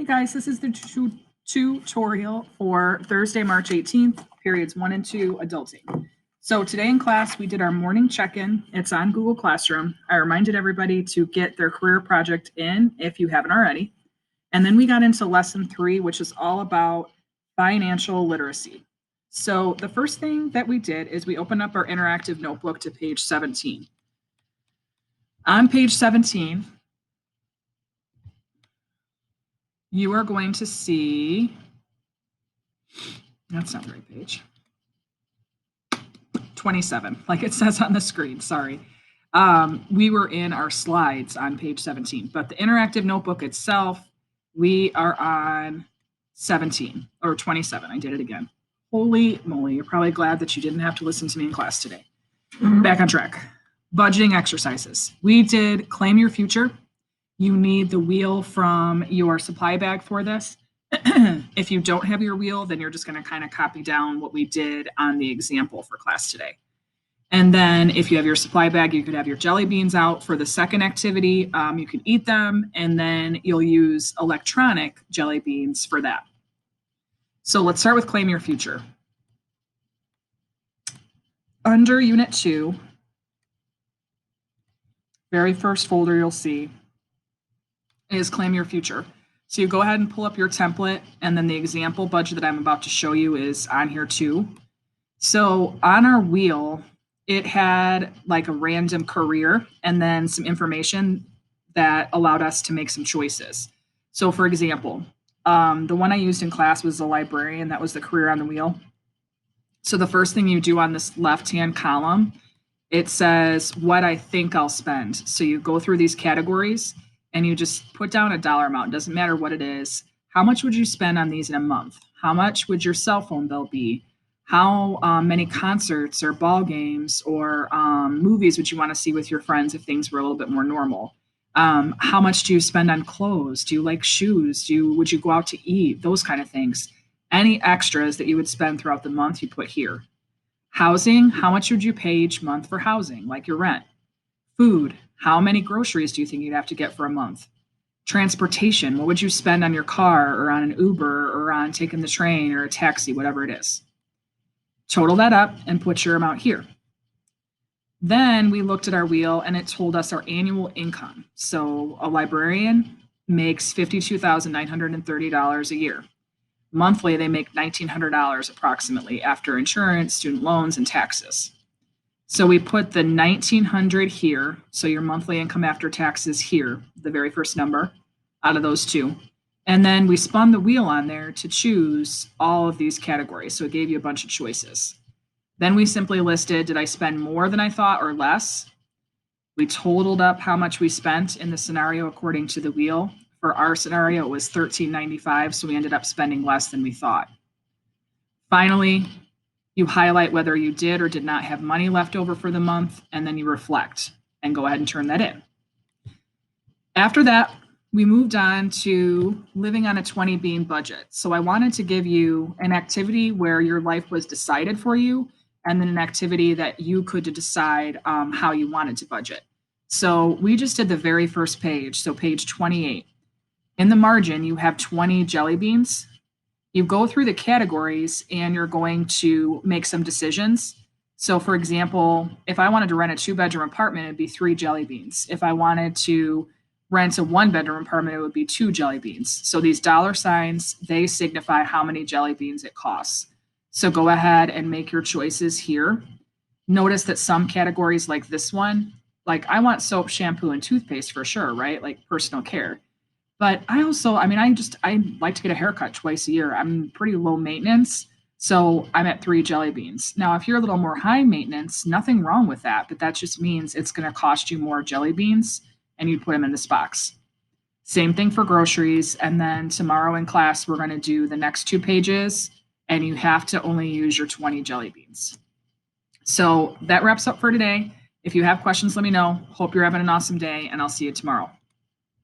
Hey guys, this is the tutorial for Thursday, March 18th, periods 1 and 2, adulting. So today in class, we did our morning check-in. It's on Google Classroom. I reminded everybody to get their career project in if you haven't already. And then we got into lesson 3, which is all about financial literacy. So the first thing that we did is we opened up our interactive notebook to page 17. On page 17, you are going to see, that's not the right page, 27, like it says on the screen, sorry. We were in our slides on page 17, but the interactive notebook itself, we are on 17 or 27. I did it again. Holy moly, you're probably glad that you didn't have to listen to me in class today. Back on track. Budgeting exercises. We did claim your future. You need the wheel from your supply bag for this. If you don't have your wheel, then you're just going to kind of copy down what we did on the example for class today. And then if you have your supply bag, you could have your jelly beans out for the second activity. You can eat them, and then you'll use electronic jelly beans for that. So let's start with claim your future. Under Unit 2, very first folder you'll see is claim your future. So you go ahead and pull up your template, and then the example budget that I'm about to show you is on here too. So on our wheel, it had like a random career and then some information that allowed us to make some choices. So for example, the one I used in class was a librarian. That was the career on the wheel. So the first thing you do on this left-hand column, it says what I think I'll spend. So you go through these categories and you just put down a dollar amount. It doesn't matter what it is. How much would you spend on these in a month? How much would your cell phone bill be? How many concerts or ball games or movies would you want to see with your friends if things were a little bit more normal? How much do you spend on clothes? Do you like shoes? Would you go out to eat? Those kind of things. Any extras that you would spend throughout the month, you put here. Housing, how much would you pay each month for housing, like your rent? Food, how many groceries do you think you'd have to get for a month? Transportation, what would you spend on your car or on an Uber or on taking the train or a taxi, whatever it is? Total that up and put your amount here. Then we looked at our wheel and it told us our annual income. So a librarian makes $52,930 a year. Monthly, they make $1,900 approximately after insurance, student loans, and taxes. So we put the 1,900 here. So your monthly income after taxes here, the very first number out of those two. And then we spun the wheel on there to choose all of these categories. So it gave you a bunch of choices. Then we simply listed, did I spend more than I thought or less? We totaled up how much we spent in the scenario according to the wheel. For our scenario, it was $1,395, so we ended up spending less than we thought. Finally, you highlight whether you did or did not have money left over for the month, and then you reflect and go ahead and turn that in. After that, we moved on to living on a 20-bean budget. So I wanted to give you an activity where your life was decided for you, and then an activity that you could decide how you wanted to budget. So we just did the very first page, so page 28. In the margin, you have 20 jelly beans. You go through the categories and you're going to make some decisions. So for example, if I wanted to rent a 2-bedroom apartment, it'd be 3 jelly beans. If I wanted to rent a 1-bedroom apartment, it would be 2 jelly beans. So these dollar signs, they signify how many jelly beans it costs. So go ahead and make your choices here. Notice that some categories like this one, like I want soap, shampoo, and toothpaste for sure, right? Like personal care. But I like to get a haircut twice a year. I'm pretty low maintenance, so I'm at 3 jelly beans. Now, if you're a little more high maintenance, nothing wrong with that, but that just means it's going to cost you more jelly beans, and you'd put them in this box. Same thing for groceries, and then tomorrow in class, we're going to do the next 2 pages, and you have to only use your 20 jelly beans. So that wraps up for today. If you have questions, let me know. Hope you're having an awesome day, and I'll see you tomorrow.